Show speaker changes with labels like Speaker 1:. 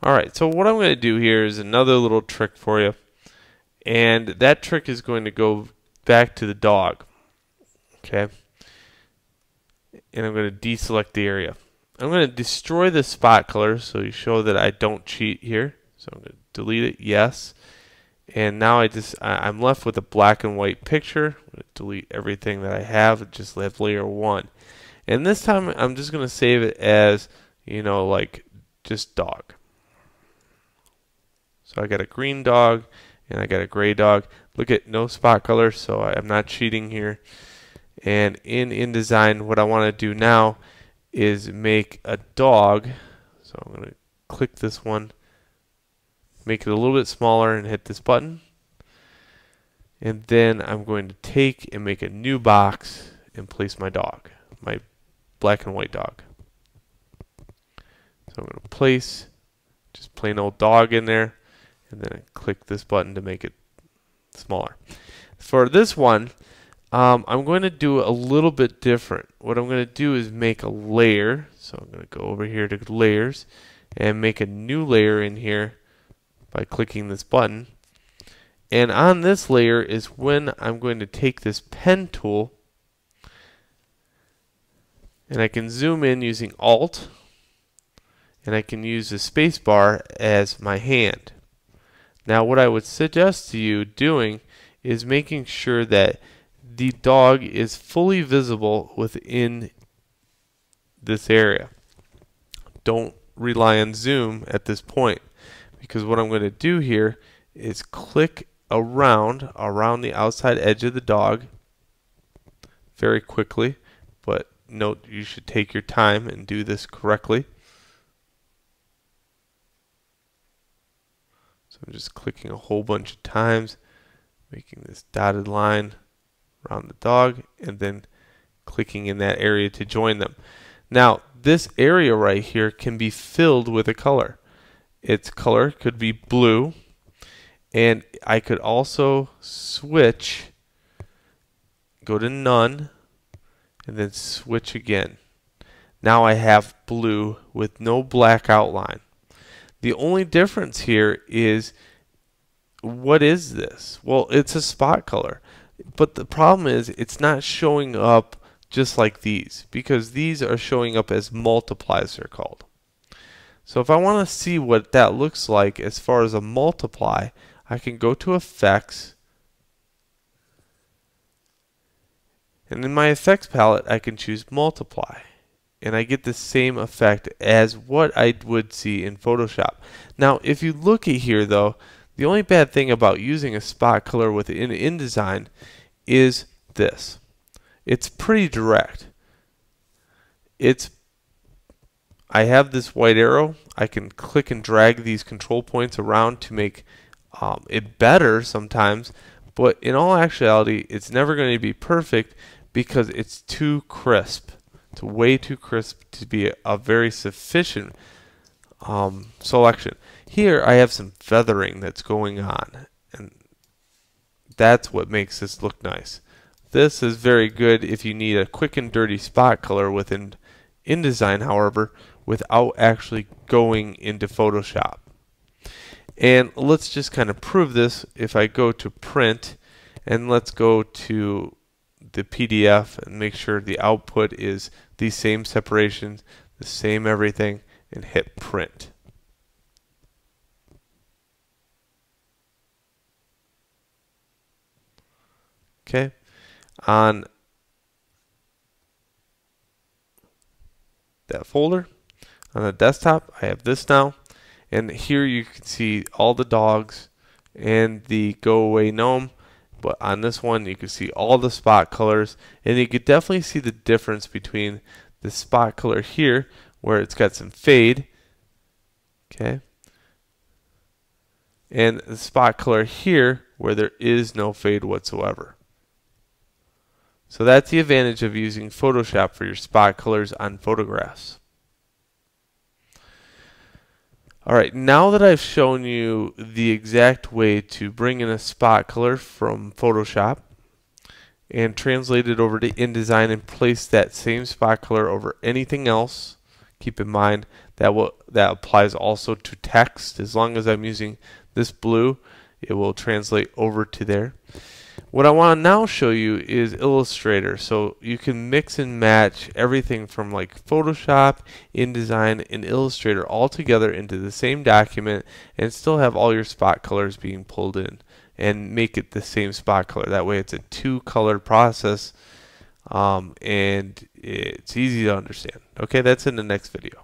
Speaker 1: Alright, so what I'm going to do here is another little trick for you. And that trick is going to go back to the dog. Okay. And I'm going to deselect the area. I'm going to destroy the spot color so you show that I don't cheat here. So I'm going to delete it, yes. And now I'm left with a black and white picture. I'm going to delete everything that I have, just have layer 1. And this time I'm just going to save it as, like just dog. So I got a green dog and I got a gray dog. Look at no spot color, so I'm not cheating here. And in InDesign, what I want to do now is make a dog. So I'm going to click this one, make it a little bit smaller and hit this button. And then I'm going to take and make a new box and place my dog, my black and white dog. So I'm going to place just plain old dog in there, and then I click this button to make it smaller. For this one, I'm going to do a little bit different. What I'm going to do is make a layer. So I'm going to go over here to layers and make a new layer in here by clicking this button. And on this layer is when I'm going to take this pen tool and I can zoom in using Alt, and I can use the space bar as my hand. Now what I would suggest to you doing is making sure that the dog is fully visible within this area. Don't rely on zoom at this point, because what I'm going to do here is click around the outside edge of the dog very quickly, but note you should take your time and do this correctly. So I'm just clicking a whole bunch of times, making this dotted line around the dog, and then clicking in that area to join them. Now this area right here can be filled with a color. Its color could be blue, and I could also switch, go to none, and then switch again. Now I have blue with no black outline. The only difference here is, what is this? Well, it's a spot color. But the problem is it's not showing up just like these, because these are showing up as multiplies, they're called. So if I want to see what that looks like as far as a multiply, I can go to Effects, and in my effects palette I can choose multiply, and I get the same effect as what I would see in Photoshop. Now if you look at here though, the only bad thing about using a spot color within InDesign is this. It's pretty direct. I have this white arrow. I can click and drag these control points around to make it better sometimes, but in all actuality it's never going to be perfect because it's too crisp. It's way too crisp to be a very sufficient selection. Here I have some feathering that's going on, and that's what makes this look nice. This is very good if you need a quick and dirty spot color within InDesign, however, without actually going into Photoshop. And let's just kind of prove this. If I go to print, and let's go to the PDF and make sure the output is the same separations, the same everything, and hit print. Okay, on that folder on the desktop I have this now, and here you can see all the dogs and the go away gnome, but on this one you can see all the spot colors, and you could definitely see the difference between the spot color here where it's got some fade, okay, and the spot color here where there is no fade whatsoever. So that's the advantage of using Photoshop for your spot colors on photographs. Alright, now that I've shown you the exact way to bring in a spot color from Photoshop and translate it over to InDesign and place that same spot color over anything else, keep in mind that applies also to text. As long as I'm using this blue, it will translate over to there. What I want to now show you is Illustrator, so you can mix and match everything from like Photoshop, InDesign, and Illustrator all together into the same document and still have all your spot colors being pulled in and make it the same spot color. That way it's a two-color process, and it's easy to understand. Okay, that's in the next video.